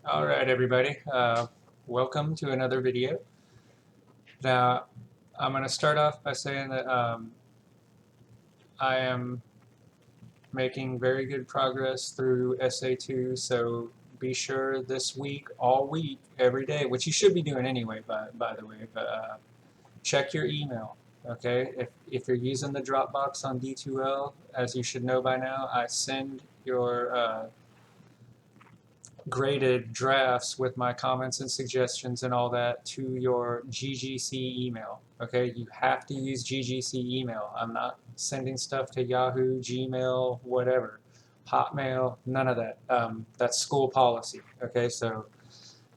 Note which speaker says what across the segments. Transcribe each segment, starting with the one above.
Speaker 1: All right, everybody. Welcome to another video. Now, I'm going to start off by saying that I am making very good progress through SA2, so be sure this week, all week, every day, which you should be doing anyway, by the way, but check your email, okay? If you're using the Dropbox on D2L, as you should know by now, I send your graded drafts with my comments and suggestions and all that to your GGC email. Okay, you have to use GGC email. I'm not sending stuff to Yahoo, Gmail, whatever, Hotmail, none of that. That's school policy. Okay, so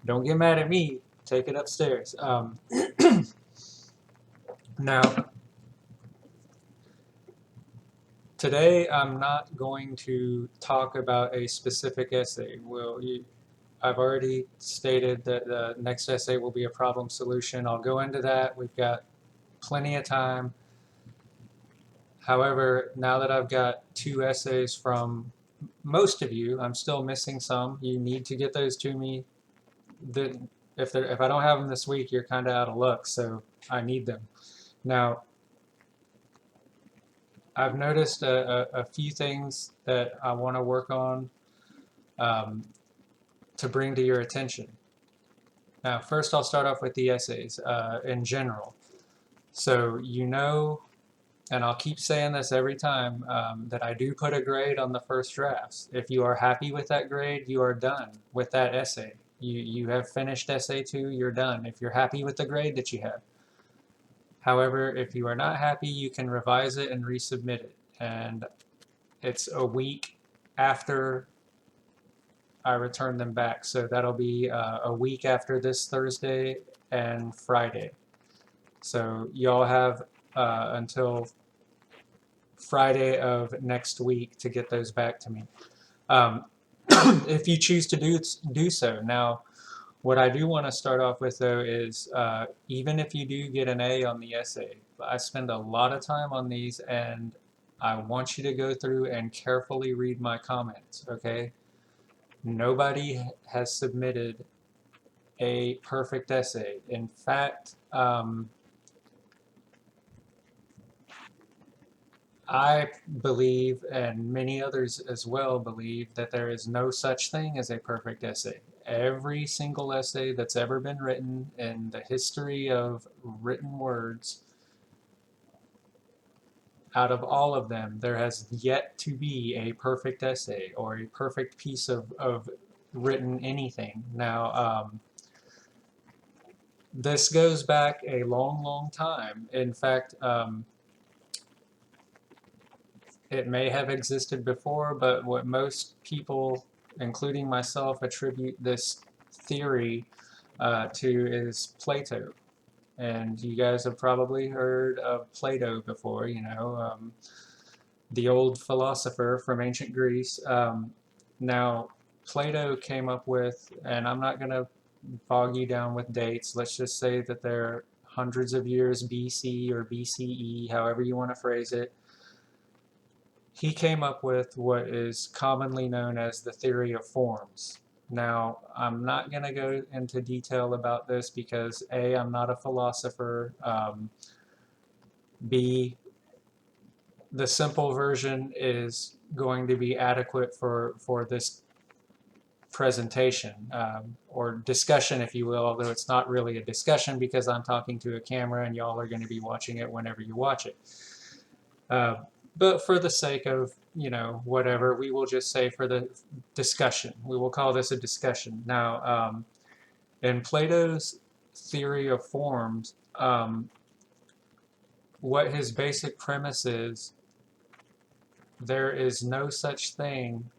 Speaker 1: don't get mad at me. Take it upstairs. Now, today I'm not going to talk about a specific essay. I've already stated that the next essay will be a problem solution. I'll go into that. We've got plenty of time. However, now that I've got two essays from most of you, I'm still missing some. You need to get those to me. If I don't have them this week, you're kind of out of luck, so I need them. Now, I've noticed a few things that I want to work on um, to bring to your attention. Now, first I'll start off with the essays in general. So you know, and I'll keep saying this every time, that I do put a grade on the first drafts. If you are happy with that grade, you are done with that essay. You have finished essay 2, you're done, if you're happy with the grade that you have. However, if you are not happy, you can revise it and resubmit it. And it's a week after I return them back. So that'll be a week after this Thursday and Friday. So y'all have until Friday of next week to get those back to me. If you choose to do so. Now, what I do want to start off with though is even if you do get an A on the essay, I spend a lot of time on these and I want you to go through and carefully read my comments, okay? Nobody has submitted a perfect essay. In fact, I believe, and many others as well believe, that there is no such thing as a perfect essay. Every single essay that's ever been written in the history of written words, out of all of them, there has yet to be a perfect essay or a perfect piece of written anything. Now, this goes back a long, long time. In fact, it may have existed before, but what most people, including myself, attribute this theory to is Plato. And you guys have probably heard of Plato before, you know, the old philosopher from ancient Greece. Now, Plato came up with, and I'm not going to bog you down with dates, let's just say that they're hundreds of years BC or BCE, however you want to phrase it. He came up with what is commonly known as the theory of forms. Now, I'm not going to go into detail about this because A, I'm not a philosopher, B, the simple version is going to be adequate for this presentation, or discussion, if you will, although it's not really a discussion because I'm talking to a camera and y'all are going to be watching it whenever you watch it. But for the sake of, you know, whatever, we will just say for the discussion, we will call this a discussion. Now, in Plato's theory of forms, what his basic premise is, there is no such thing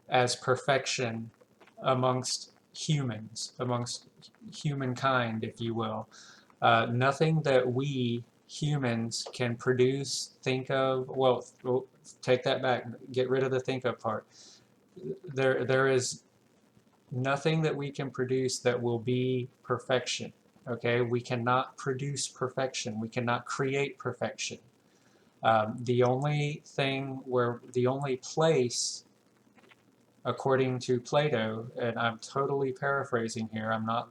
Speaker 1: as perfection amongst humans, amongst humankind, if you will. Nothing that we humans can produce, think of, well, take that back, get rid of the think of part. There is nothing that we can produce that will be perfection, okay? We cannot produce perfection. We cannot create perfection. The only place according to Plato, and I'm totally paraphrasing here, I'm not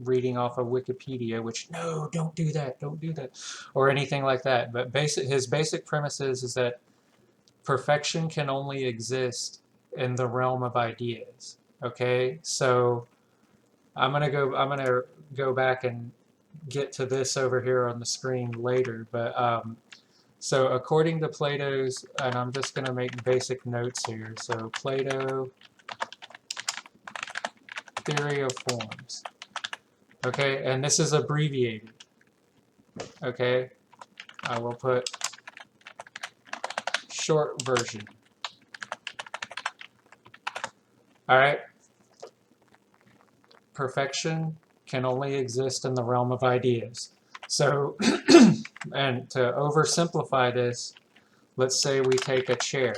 Speaker 1: reading off of Wikipedia, which, no, don't do that, don't do that, or anything like that. But his basic premise is that perfection can only exist in the realm of ideas. Okay, so I'm gonna go back and get to this over here on the screen later. But so according to Plato's, and I'm just gonna make basic notes here. So Plato, theory of forms. Okay, and this is abbreviated. Okay, I will put short version. All right, perfection can only exist in the realm of ideas. So, and to oversimplify this, let's say we take a chair.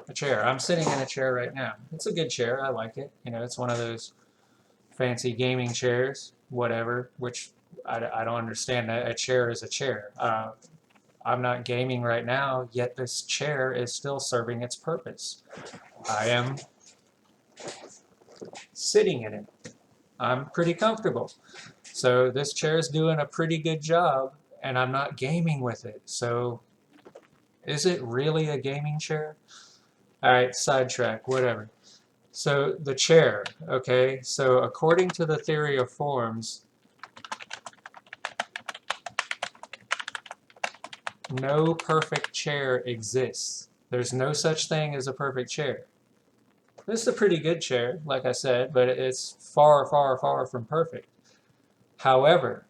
Speaker 1: A chair. I'm sitting in a chair right now. It's a good chair. I like it. You know, it's one of those fancy gaming chairs, whatever, which I don't understand that. A chair is a chair. I'm not gaming right now, yet this chair is still serving its purpose. I am sitting in it. I'm pretty comfortable. So this chair is doing a pretty good job, and I'm not gaming with it. So is it really a gaming chair? All right, sidetrack, whatever. So the chair, okay, so according to the theory of forms, no perfect chair exists. There's no such thing as a perfect chair. This is a pretty good chair, like I said, but it's far, far, far from perfect. However,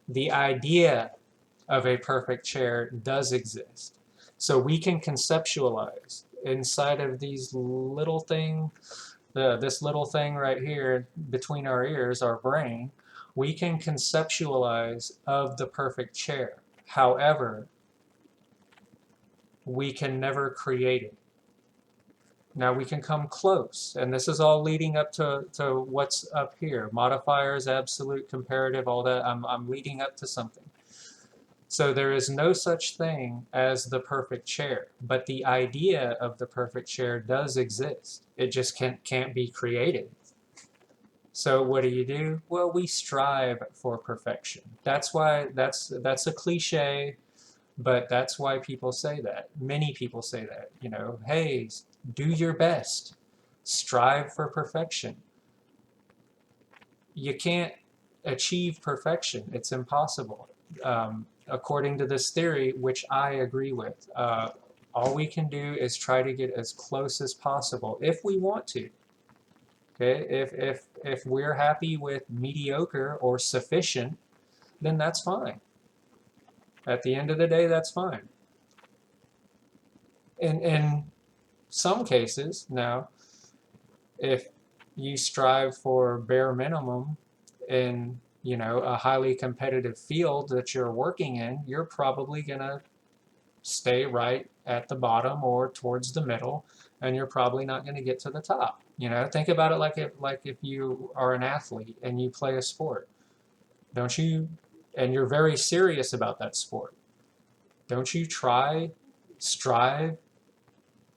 Speaker 1: the idea of a perfect chair does exist. So we can conceptualize inside of these little thing, this little thing right here between our ears, our brain, we can conceptualize of the perfect chair. However, we can never create it. Now we can come close, and this is all leading up to what's up here. Modifiers, absolute, comparative, all that. I'm leading up to something. So there is no such thing as the perfect chair, but the idea of the perfect chair does exist. It just can't be created. So what do? Well, we strive for perfection. That's why that's a cliche, but that's why people say that. Many people say that, you know, hey, do your best. Strive for perfection. You can't achieve perfection. It's impossible. According to this theory, which I agree with, all we can do is try to get as close as possible if we want to. Okay, if we're happy with mediocre or sufficient, then that's fine. At the end of the day, that's fine. In some cases, now, if you strive for bare minimum in, you know, a highly competitive field that you're working in, you're probably gonna stay right at the bottom or towards the middle, and you're probably not going to get to the top. You know, think about it like if you are an athlete and you play a sport, don't you? And you're very serious about that sport. Don't you strive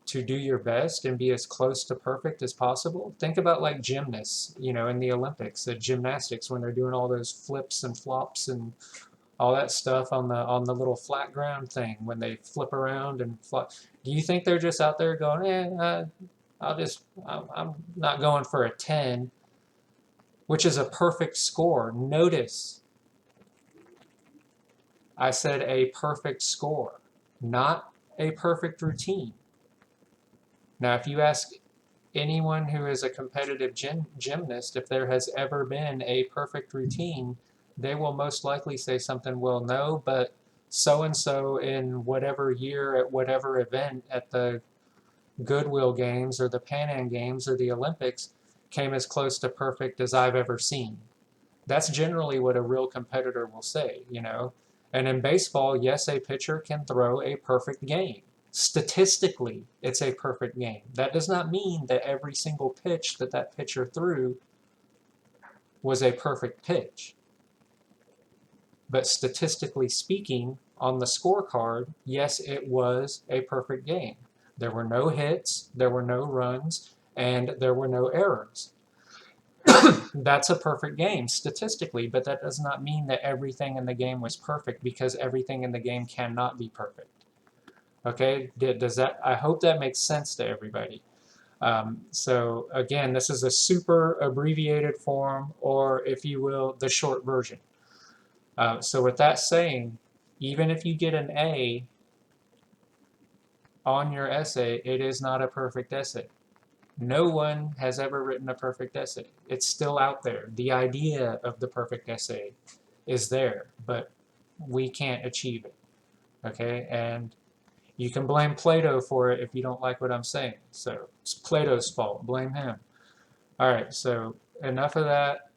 Speaker 1: to do your best and be as close to perfect as possible? Think about like gymnasts, you know, in the Olympics, the gymnastics when they're doing all those flips and flops and all that stuff on the little flat ground thing when they flip around and fly. Do you think they're just out there going, I'm not going for a 10, which is a perfect score. Notice I said a perfect score, not a perfect routine. Now, if you ask anyone who is a competitive gymnast if there has ever been a perfect routine, they will most likely say something, well, no, but so-and-so in whatever year at whatever event at the Goodwill Games or the Pan Am Games or the Olympics came as close to perfect as I've ever seen. That's generally what a real competitor will say, you know. And in baseball, yes, a pitcher can throw a perfect game. Statistically, it's a perfect game. That does not mean that every single pitch that that pitcher threw was a perfect pitch. But statistically speaking, on the scorecard, yes, it was a perfect game. There were no hits, there were no runs, and there were no errors. That's a perfect game statistically, but that does not mean that everything in the game was perfect, because everything in the game cannot be perfect. Okay, does that? I hope that makes sense to everybody. So again, this is a super abbreviated form, or if you will, the short version. So with that saying, even if you get an A on your essay, it is not a perfect essay. No one has ever written a perfect essay. It's still out there. The idea of the perfect essay is there, but we can't achieve it. Okay, and you can blame Plato for it if you don't like what I'm saying. So it's Plato's fault. Blame him. All right, so enough of that.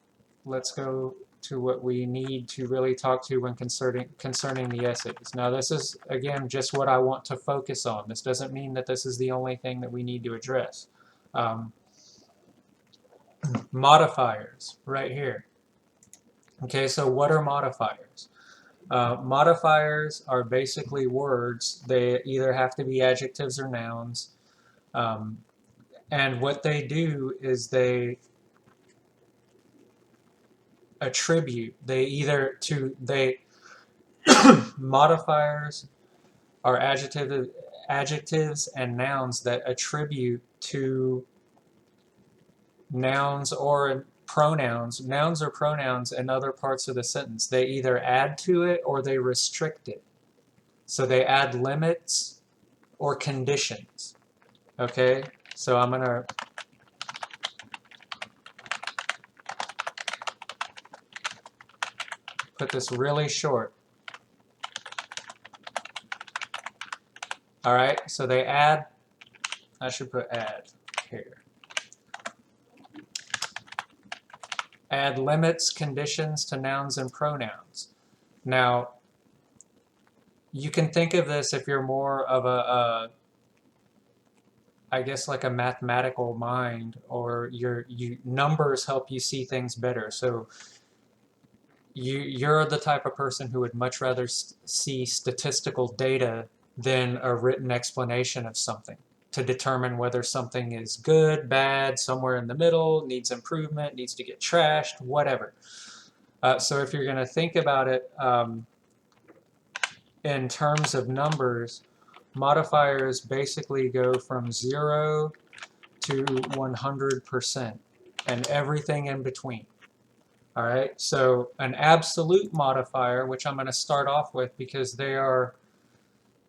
Speaker 1: Let's go to what we need to really talk to when concerning the essays. Now, this is, again, just what I want to focus on. This doesn't mean that this is the only thing that we need to address. Modifiers, right here. Okay, so what are modifiers? Modifiers are basically words. They either have to be adjectives or nouns. And what they do is they attribute. Modifiers are adjectives and nouns that attribute to nouns or pronouns, nouns or pronouns in other parts of the sentence. They either add to it or they restrict it. So they add limits or conditions. Okay, so I'm going to put this really short. All right, so they add, I should put add here. Add limits, conditions to nouns and pronouns. Now, you can think of this if you're more of I guess like a mathematical mind, or numbers help you see things better. So you're the type of person who would much rather see statistical data than a written explanation of something to determine whether something is good, bad, somewhere in the middle, needs improvement, needs to get trashed, whatever. So if you're going to think about it in terms of numbers, modifiers basically go from 0 to 100% and everything in between. All right, so an absolute modifier, which I'm going to start off with because they are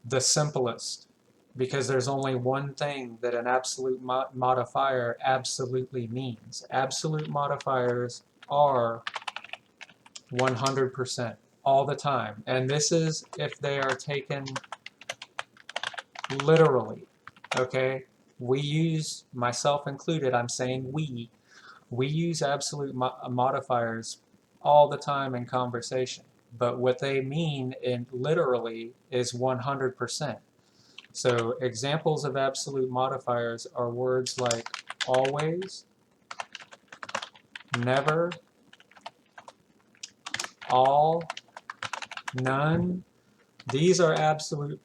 Speaker 1: the simplest, because there's only one thing that an absolute modifier absolutely means. Absolute modifiers are 100% all the time, and this is if they are taken literally. Okay, we use, myself included, I'm saying we use absolute modifiers all the time in conversation, but what they mean in literally is 100%. So examples of absolute modifiers are words like always, never, all, none. These are absolute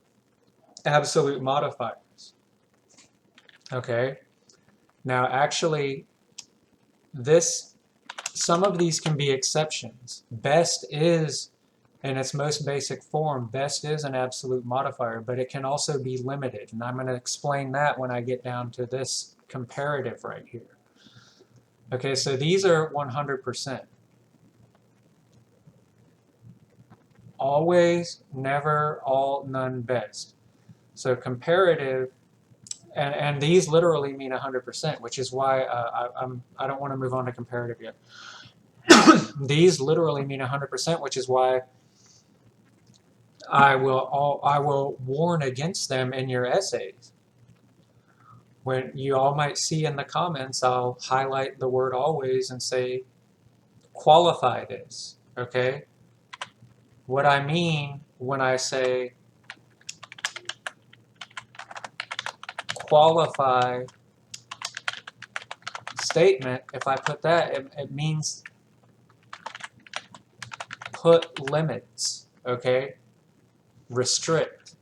Speaker 1: modifiers. Okay. Now actually, some of these can be exceptions. Best is, in its most basic form, best is an absolute modifier, but it can also be limited. And I'm going to explain that when I get down to this comparative right here. Okay, so these are 100%. Always, never, all, none, best. So comparative, and these literally mean 100%, which is why I don't want to move on to comparative yet. These literally mean 100%, which is why I will warn against them in your essays. When you all might see in the comments, I'll highlight the word always and say, qualify this, okay? What I mean when I say qualify statement, if I put that, it means put limits, okay? Restrict.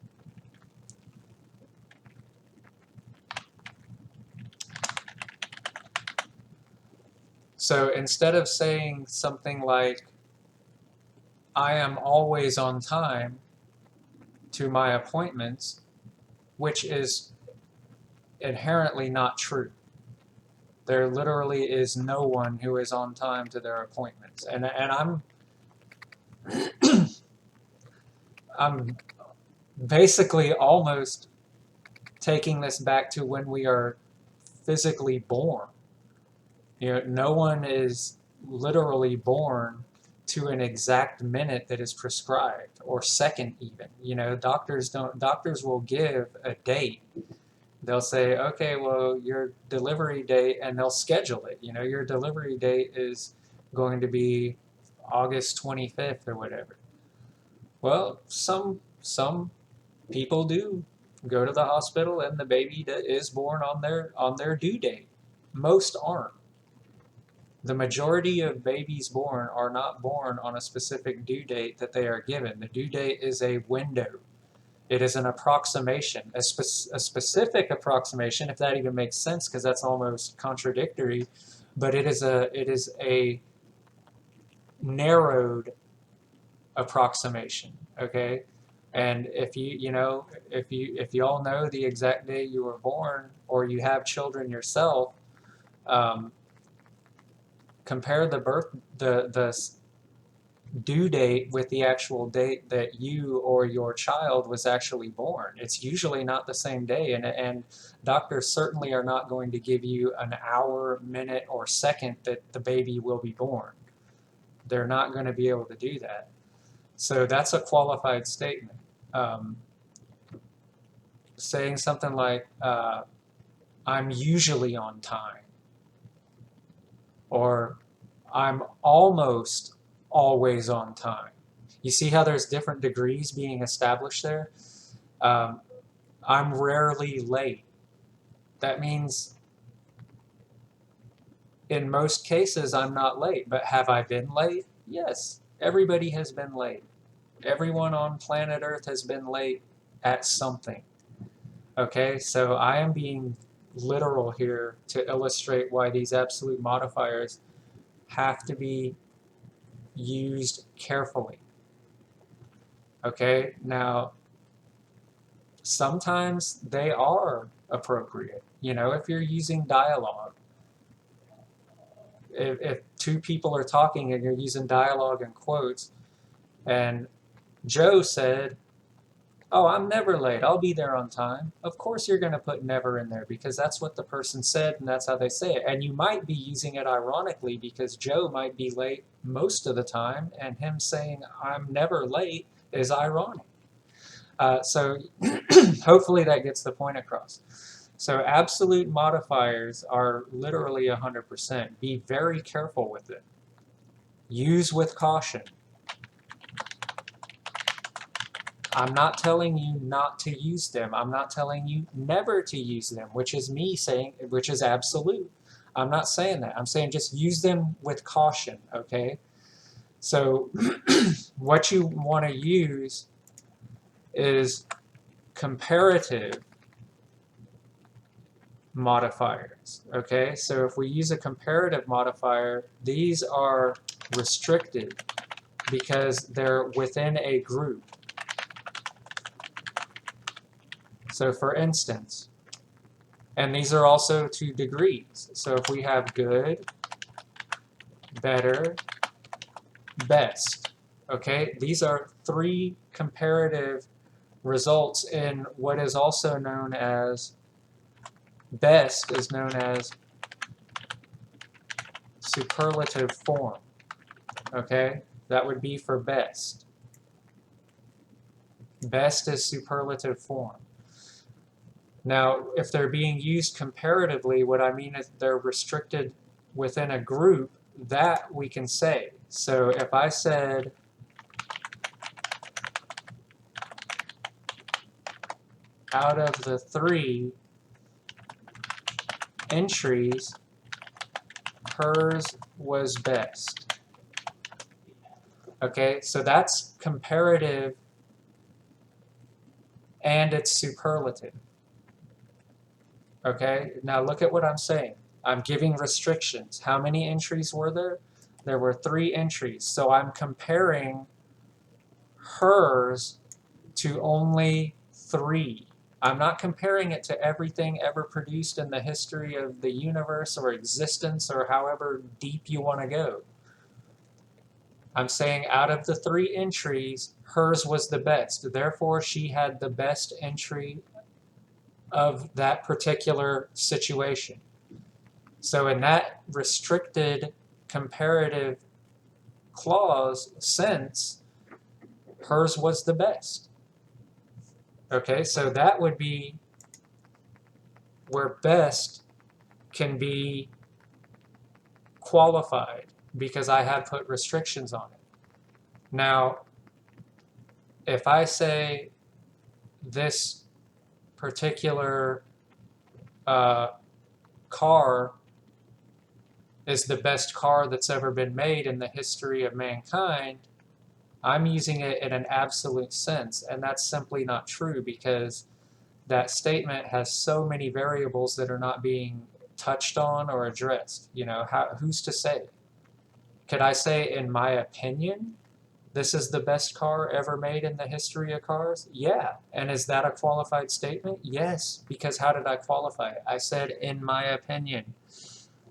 Speaker 1: So instead of saying something like, I am always on time to my appointments, which is inherently not true. There literally is no one who is on time to their appointments. And I'm basically almost taking this back to when we are physically born. You know, no one is literally born to an exact minute that is prescribed, or second even. You know, doctors will give a date. They'll say, okay, well, your delivery date, and they'll schedule it. You know, your delivery date is going to be August 25th or whatever. Well, some people do go to the hospital and the baby is born on their due date. Most aren't. The majority of babies born are not born on a specific due date that they are given. The due date is a window. It is an approximation, a specific approximation, if that even makes sense, because that's almost contradictory. But it is a narrowed approximation. Okay, and if you all know the exact day you were born, or you have children yourself, compare the due date with the actual date that you or your child was actually born. It's usually not the same day, and doctors certainly are not going to give you an hour, minute, or second that the baby will be born. They're not going to be able to do that. So that's a qualified statement. Saying something like, I'm usually on time, or I'm almost always on time. You see how there's different degrees being established there? I'm rarely late. That means in most cases I'm not late, but have I been late? Yes, everybody has been late. Everyone on planet Earth has been late at something. Okay, so I am being literal here to illustrate why these absolute modifiers have to be used carefully. Okay, now sometimes they are appropriate. You know, if you're using dialogue, if two people are talking and you're using dialogue and quotes, and Joe said, oh, I'm never late, I'll be there on time. Of course you're going to put never in there, because that's what the person said and that's how they say it. And you might be using it ironically, because Joe might be late most of the time, and him saying I'm never late is ironic. So hopefully that gets the point across. So absolute modifiers are literally 100%. Be very careful with it. Use with caution. I'm not telling you not to use them. I'm not telling you never to use them, which is me saying, which is absolute. I'm not saying that. I'm saying just use them with caution, okay? So what you want to use is comparative modifiers, okay? So if we use a comparative modifier, these are restricted because they're within a group. So for instance, and these are also to degrees. So if we have good, better, best, okay? These are three comparative results in what is also known as, best is known as superlative form, okay? That would be for best. Best is superlative form. Now, if they're being used comparatively, what I mean is they're restricted within a group, that we can say. So if I said, out of the three, entries, hers was best. Okay, so that's comparative and it's superlative. Okay, now look at what I'm saying. I'm giving restrictions. How many entries were there? There were 3 entries. So I'm comparing hers to only 3. I'm not comparing it to everything ever produced in the history of the universe or existence or however deep you want to go. I'm saying out of the 3 entries, hers was the best. Therefore, she had the best entry of that particular situation. So in that restricted comparative clause sense, hers was the best. Okay, so that would be where best can be qualified because I have put restrictions on it. Now, if I say this particular car is the best car that's ever been made in the history of mankind, I'm using it in an absolute sense, and that's simply not true because that statement has so many variables that are not being touched on or addressed. You know, who's to say? Could I say, in my opinion, this is the best car ever made in the history of cars? Yeah. And is that a qualified statement? Yes. Because how did I qualify it? I said, in my opinion.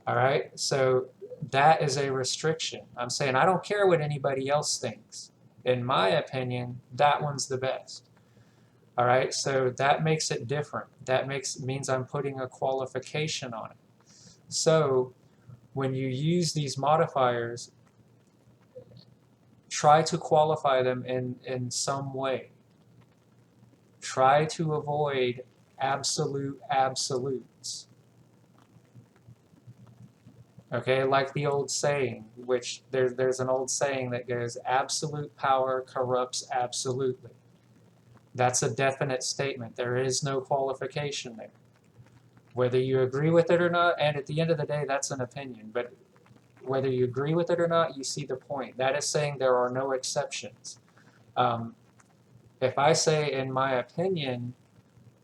Speaker 1: All right. So that is a restriction. I'm saying, I don't care what anybody else thinks. In my opinion, that one's the best. All right. So that makes it different. That means I'm putting a qualification on it. So when you use these modifiers, try to qualify them in some way. Try to avoid absolute absolutes. Okay, like the old saying, which there's an old saying that goes, absolute power corrupts absolutely. That's a definite statement. There is no qualification there. Whether you agree with it or not, and at the end of the day, that's an opinion, but whether you agree with it or not, you see the point. That is saying there are no exceptions. If I say, in my opinion,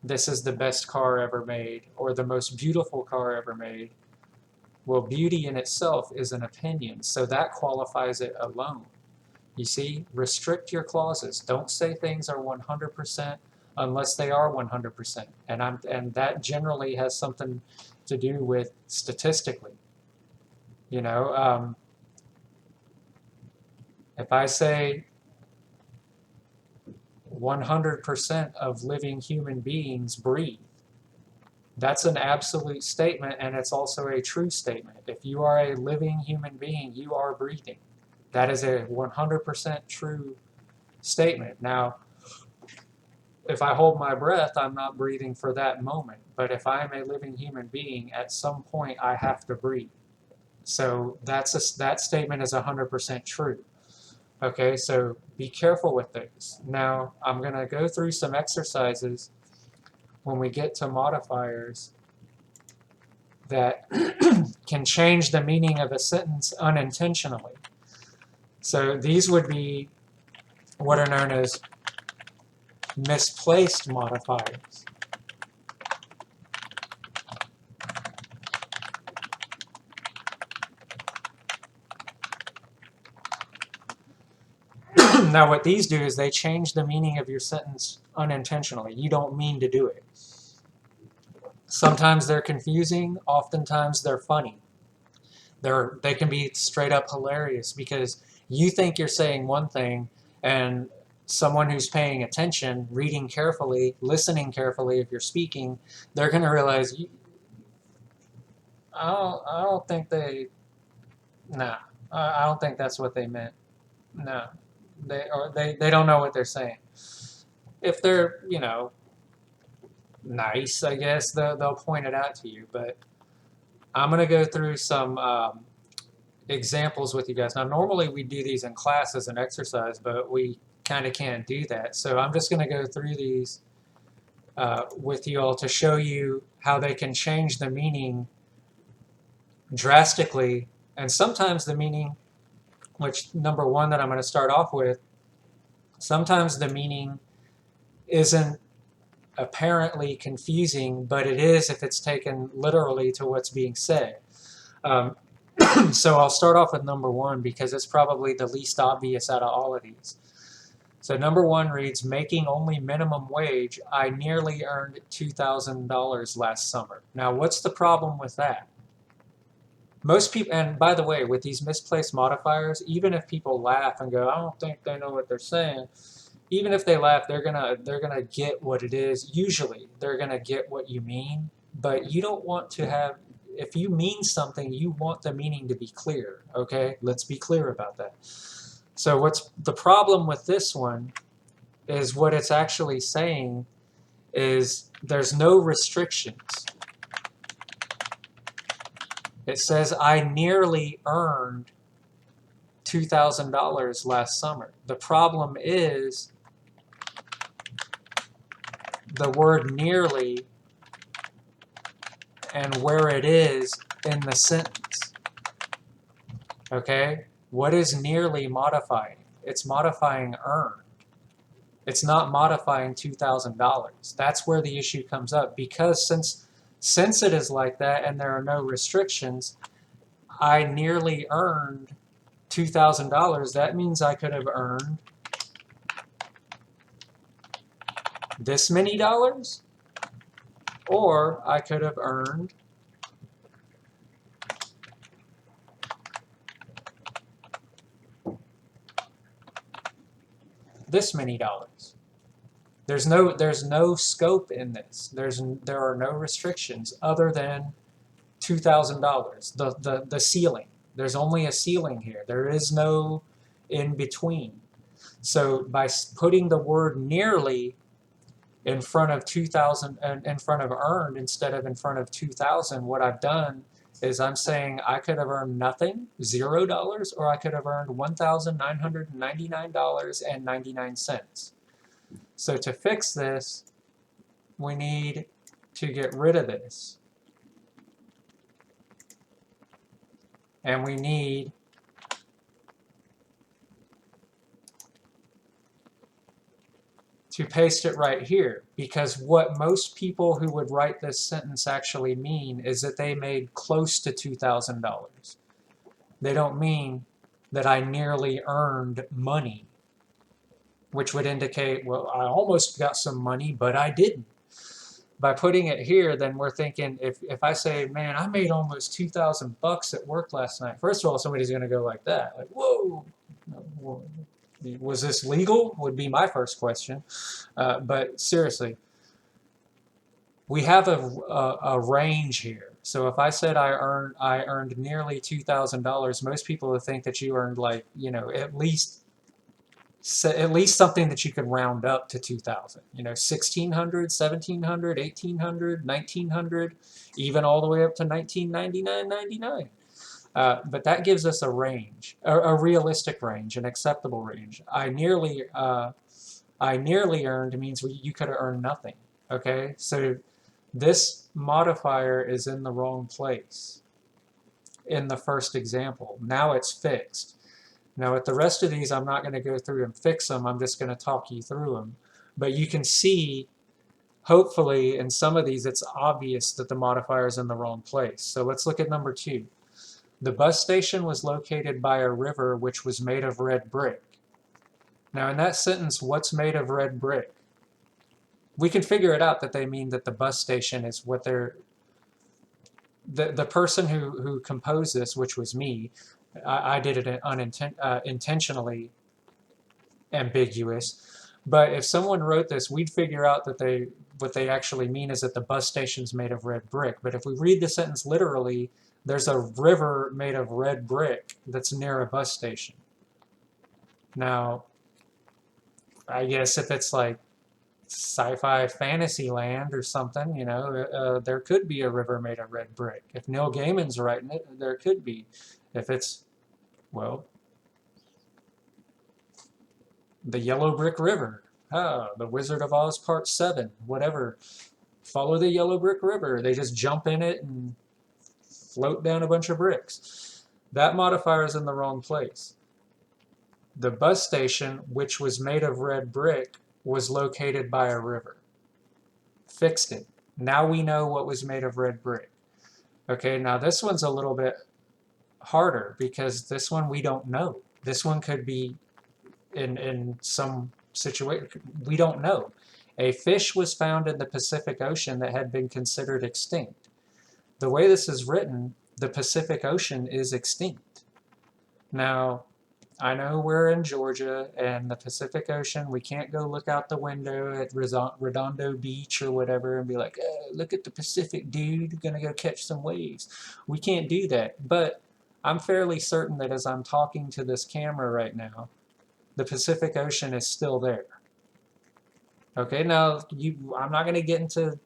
Speaker 1: this is the best car ever made, or the most beautiful car ever made, well, beauty in itself is an opinion, so that qualifies it alone. You see, restrict your clauses. Don't say things are 100% unless they are 100%. And that generally has something to do with statistically. You know, if I say 100% of living human beings breathe, that's an absolute statement, and it's also a true statement. If you are a living human being, you are breathing. That is a 100% true statement. Now, if I hold my breath, I'm not breathing for that moment. But if I'm a living human being, at some point I have to breathe. So that statement is 100% true. Okay, so be careful with those. Now, I'm going to go through some exercises when we get to modifiers that can change the meaning of a sentence unintentionally. So these would be what are known as misplaced modifiers. Now what these do is they change the meaning of your sentence unintentionally. You don't mean to do it. Sometimes they're confusing, oftentimes they're funny. They can be straight up hilarious because you think you're saying one thing and someone who's paying attention, reading carefully, listening carefully if you're speaking, they're going to realize, I don't think I don't think that's what they meant. No, they don't know what they're saying. If they're, you know, nice, I guess, they'll point it out to you, but I'm going to go through some examples with you guys. Now, normally we do these in class as an exercise, but we kind of can't do that. So I'm just going to go through these with you all to show you how they can change the meaning drastically, and sometimes the meaning, which number one that I'm going to start off with, sometimes the meaning isn't apparently confusing, but it is if it's taken literally to what's being said. Um, so I'll start off with number one because it's probably the least obvious out of all of these. So number one reads, making only minimum wage, I nearly earned $2,000 last summer. Now, what's the problem with that? Most people, and by the way, with these misplaced modifiers, even if people laugh and go, I don't think they know what they're saying, even if they laugh, they're gonna get what it is. Usually, they're gonna get what you mean, but you don't want to have, if you mean something, you want the meaning to be clear, okay? Let's be clear about that. So what's the problem with this one is what it's actually saying is there's no restrictions. It says I nearly earned $2,000 last summer. The problem is the word nearly and where it is in the sentence. Okay? What is nearly modifying? It's modifying earned. It's not modifying $2,000. That's where the issue comes up, because since it is like that and there are no restrictions, I nearly earned $2,000. That means I could have earned this many dollars, or I could have earned this many dollars. There's no scope in this. There are no restrictions other than $2,000. The ceiling. There's only a ceiling here. There is no in between. So by putting the word nearly in front of 2,000 and in front of earned instead of in front of 2,000, what I've done is I'm saying I could have earned nothing, $0, or I could have earned $1,999.99. So to fix this, we need to get rid of this. And we need to paste it right here, because what most people who would write this sentence actually mean is that they made close to $2,000. They don't mean that I nearly earned money, which would indicate, well, I almost got some money, but I didn't. By putting it here, then we're thinking, if I say, man, I made almost $2,000 at work last night, first of all, somebody's going to go like that, like, whoa, was this legal? Would be my first question. But seriously, we have a range here. So if I said I earned nearly $2,000, most people would think that you earned, like, you know, at least something that you could round up to 2,000. You know, 1,600, 1,700, 1,800, 1,900, even all the way up to 1999.99. But that gives us a range, a realistic range, an acceptable range. I nearly earned means you could have earned nothing. Okay, so this modifier is in the wrong place in the first example. Now it's fixed. Now with the rest of these, I'm not going to go through and fix them. I'm just going to talk you through them. But you can see, hopefully, in some of these, it's obvious that the modifier is in the wrong place. So let's look at number 2. The bus station was located by a river which was made of red brick. Now in that sentence, what's made of red brick? We can figure it out that they mean that the bus station is what they're... The person who composed this, which was me, I did it intentionally ambiguous. But if someone wrote this, we'd figure out that what they actually mean is that the bus station's made of red brick. But if we read the sentence literally, there's a river made of red brick that's near a bus station. Now, I guess if it's like sci-fi fantasy land or something, you know, there could be a river made of red brick. If Neil Gaiman's writing it, there could be. If it's, well, the Yellow Brick River, the Wizard of Oz Part 7, whatever. Follow the Yellow Brick River. They just jump in it and float down a bunch of bricks. That modifier is in the wrong place. The bus station, which was made of red brick, was located by a river. Fixed it. Now we know what was made of red brick. Okay, now this one's a little bit harder because this one we don't know. This one could be in some situation. We don't know. A fish was found in the Pacific Ocean that had been considered extinct. The way this is written, the Pacific Ocean is extinct. Now, I know we're in Georgia and the Pacific Ocean, we can't go look out the window at Redondo Beach or whatever and be like, look at the Pacific, dude, gonna go catch some waves. We can't do that, but I'm fairly certain that as I'm talking to this camera right now, the Pacific Ocean is still there. Okay, now I'm not gonna get into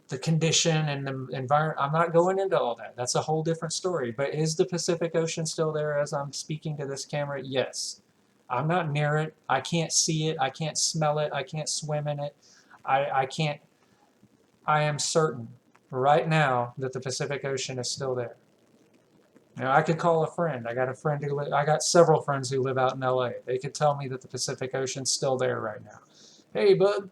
Speaker 1: the condition and the environment. I'm not going into all that. That's a whole different story. But is the Pacific Ocean still there as I'm speaking to this camera? Yes. I'm not near it. I can't see it. I can't smell it. I can't swim in it. I can't. I am certain right now that the Pacific Ocean is still there. Now, I could call a friend. I got a friend who I got several friends who live out in LA. They could tell me that the Pacific Ocean's still there right now. Hey, bud.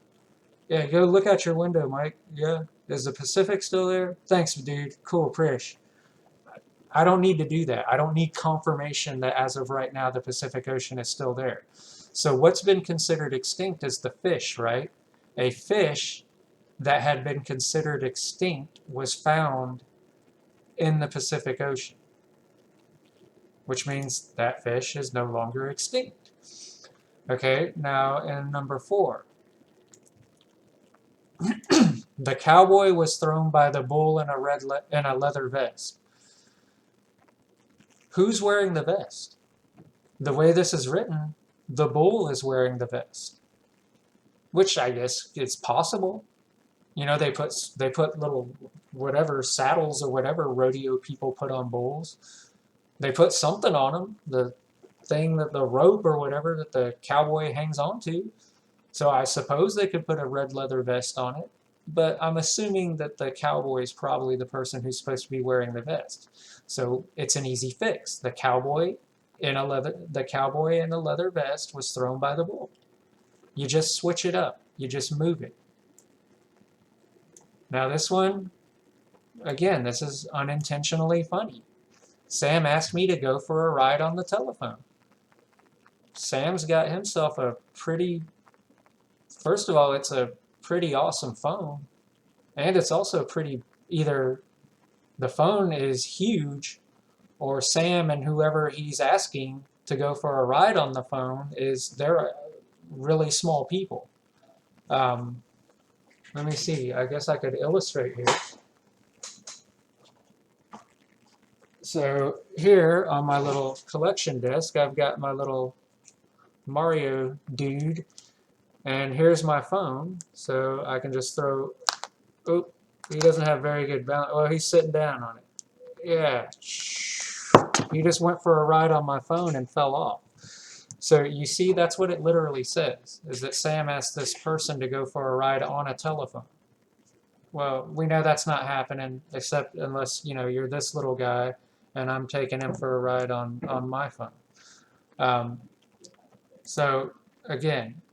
Speaker 1: Yeah, go look out your window, Mike. Yeah. Is the Pacific still there? Thanks, dude. Cool, Prish. I don't need to do that. I don't need confirmation that as of right now the Pacific Ocean is still there. So what's been considered extinct is the fish, right? A fish that had been considered extinct was found in the Pacific Ocean, which means that fish is no longer extinct. Okay, now in number 4. The cowboy was thrown by the bull in a leather vest. Who's wearing the vest? The way this is written, the bull is wearing the vest, which I guess is possible. You know, they put little whatever saddles or whatever rodeo people put on bulls. They put something on them, the thing that the rope or whatever that the cowboy hangs onto. So I suppose they could put a red leather vest on it. But I'm assuming that the cowboy is probably the person who's supposed to be wearing the vest. So it's an easy fix. The cowboy in a leather vest was thrown by the bull. You just switch it up. You just move it. Now this one, again, this is unintentionally funny. Sam asked me to go for a ride on the telephone. Sam's got himself a pretty, first of all, it's a pretty awesome phone, and it's also pretty, either the phone is huge or Sam and whoever he's asking to go for a ride on the phone they're really small people. Let me see, I guess I could illustrate here. So here on my little collection desk, I've got my little Mario dude. And here's my phone, so I can just throw, oh, he doesn't have very good balance. Well, he's sitting down on it. Yeah. He just went for a ride on my phone and fell off. So you see, that's what it literally says, is that Sam asked this person to go for a ride on a telephone. Well, we know that's not happening, except unless, you know, you're this little guy and I'm taking him for a ride on my phone. So, again,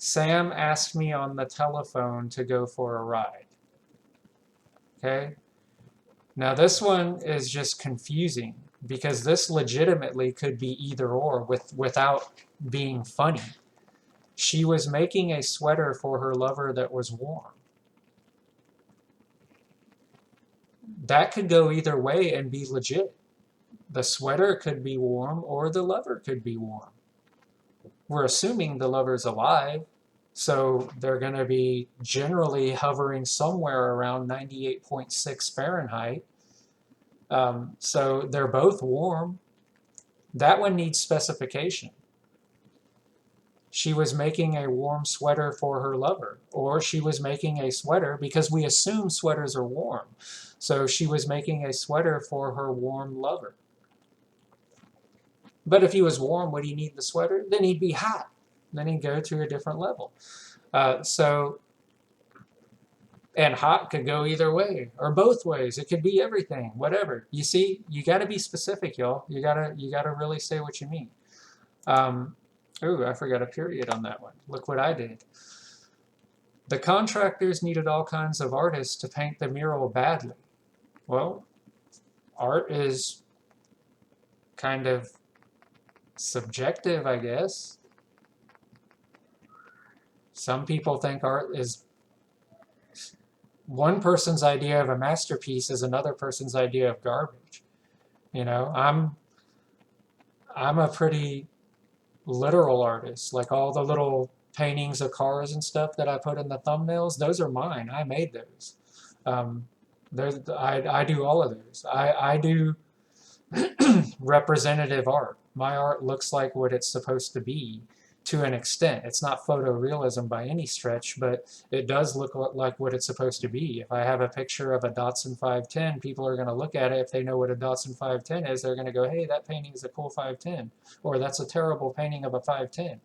Speaker 1: Sam asked me on the telephone to go for a ride. Okay? Now this one is just confusing because this legitimately could be either or without being funny. She was making a sweater for her lover that was warm. That could go either way and be legit. The sweater could be warm or the lover could be warm. We're assuming the lover's alive, so they're going to be generally hovering somewhere around 98.6 Fahrenheit. So they're both warm. That one needs specification. She was making a warm sweater for her lover, or she was making a sweater, because we assume sweaters are warm. So she was making a sweater for her warm lover. But if he was warm, would he need the sweater? Then he'd be hot. Then he'd go to a different level. And hot could go either way or both ways. It could be everything, whatever. You see, you got to be specific, y'all. You gotta really say what you mean. Ooh, I forgot a period on that one. Look what I did. The contractors needed all kinds of artists to paint the mural badly. Well, art is kind of subjective, I guess. Some people think art is one person's idea of a masterpiece is another person's idea of garbage. You know, I'm a pretty literal artist. Like all the little paintings of cars and stuff that I put in the thumbnails, those are mine. I made those. I do all of those. I do representative art. My art looks like what it's supposed to be to an extent. It's not photorealism by any stretch, but it does look like what it's supposed to be. If I have a picture of a Datsun 510, people are going to look at it. If they know what a Datsun 510 is, they're going to go, hey, that painting is a cool 510, or that's a terrible painting of a 510.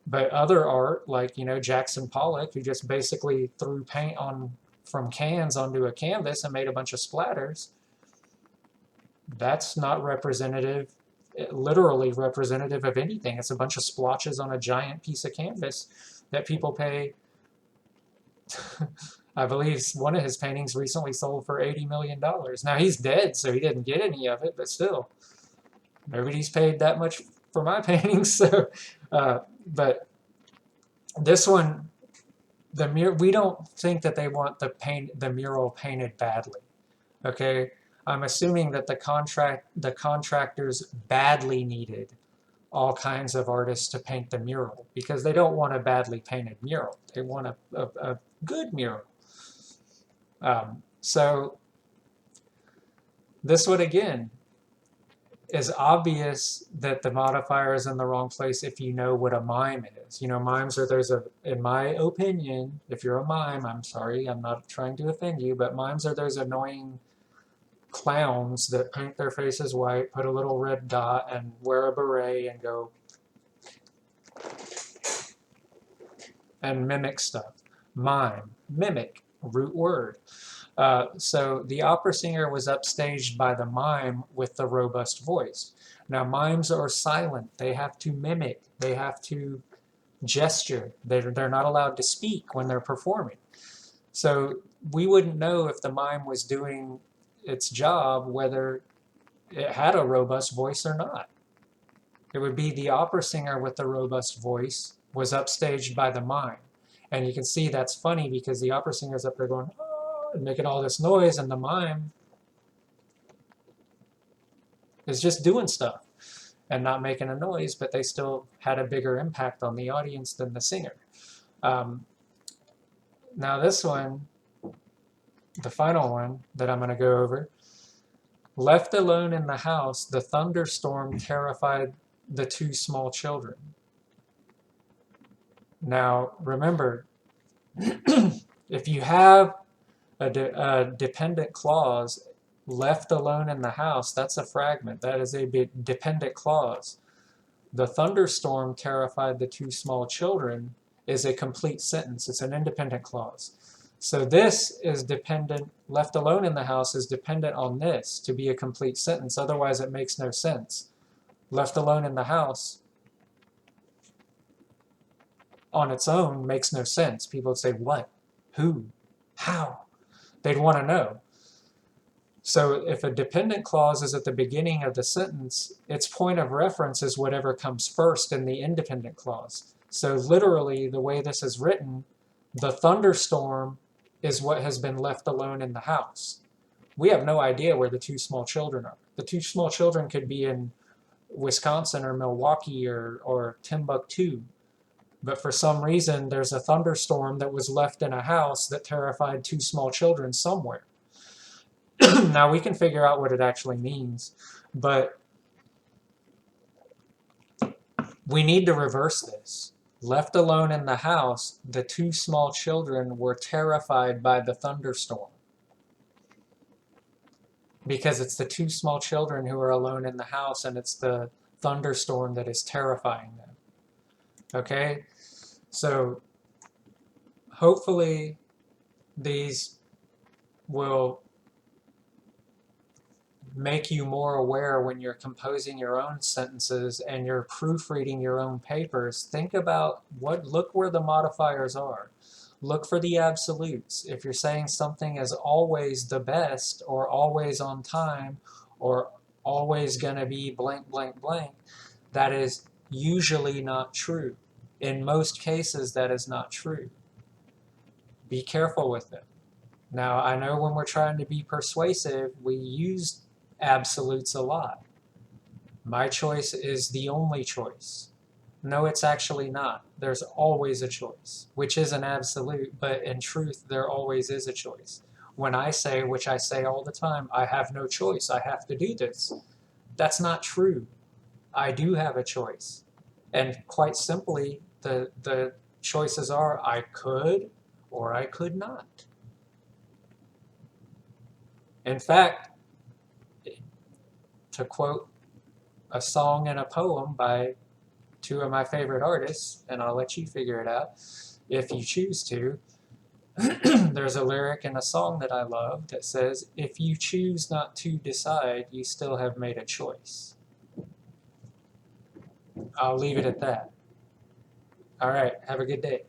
Speaker 1: But other art, like, you know, Jackson Pollock, who just basically threw paint on from cans onto a canvas and made a bunch of splatters, that's not representative, literally representative of anything. It's a bunch of splotches on a giant piece of canvas that people pay. I believe one of his paintings recently sold for $80 million. Now he's dead, so he didn't get any of it, but still, nobody's paid that much for my paintings. So, but this one, we don't think that they want the mural painted badly. Okay. I'm assuming that the contractors badly needed all kinds of artists to paint the mural because they don't want a badly painted mural. They want a good mural. So this one again is obvious that the modifier is in the wrong place if you know what a mime is. You know, mimes are in my opinion, if you're a mime, I'm sorry, I'm not trying to offend you, but mimes are those annoying clowns that paint their faces white, put a little red dot, and wear a beret and go and mimic stuff. Mime, mimic, root word. So the opera singer was upstaged by the mime with the robust voice. Now mimes are silent. They have to mimic. They have to gesture. They're not allowed to speak when they're performing. So we wouldn't know if the mime was doing its job whether it had a robust voice or not. It would be the opera singer with the robust voice was upstaged by the mime. And you can see that's funny because the opera singer's up there going, oh, and making all this noise, and the mime is just doing stuff and not making a noise, but they still had a bigger impact on the audience than the singer. Now this one, the final one that I'm going to go over, left alone in the house, the thunderstorm terrified the two small children. Now, remember, if you have a dependent clause, left alone in the house, that's a fragment. That is a dependent clause. The thunderstorm terrified the two small children is a complete sentence. It's an independent clause. So this is dependent, left alone in the house is dependent on this to be a complete sentence. Otherwise, it makes no sense. Left alone in the house on its own makes no sense. People would say, what? Who? How? They'd want to know. So if a dependent clause is at the beginning of the sentence, its point of reference is whatever comes first in the independent clause. So literally, the way this is written, the thunderstorm is what has been left alone in the house. We have no idea where the two small children are. The two small children could be in Wisconsin or Milwaukee or Timbuktu. But for some reason, there's a thunderstorm that was left in a house that terrified two small children somewhere. Now, we can figure out what it actually means, but we need to reverse this. Left alone in the house, the two small children were terrified by the thunderstorm. Because it's the two small children who are alone in the house, and it's the thunderstorm that is terrifying them. Okay? So, hopefully, These will make you more aware when you're composing your own sentences and you're proofreading your own papers. Think about look where the modifiers are. Look for the absolutes. If you're saying something is always the best or always on time or always going to be blank, blank, blank, that is usually not true. In most cases, that is not true. Be careful with it. Now, I know when we're trying to be persuasive, we use absolutes a lot. My choice is the only choice. No, it's actually not. There's always a choice, which is an absolute, but in truth, there always is a choice. When I say, which I say all the time, I have no choice, I have to do this, that's not true. I do have a choice. And quite simply, the choices are I could or I could not. In fact, to quote a song and a poem by two of my favorite artists, and I'll let you figure it out if you choose to. There's a lyric in a song that I love that says, if you choose not to decide, you still have made a choice. I'll leave it at that. All right, have a good day.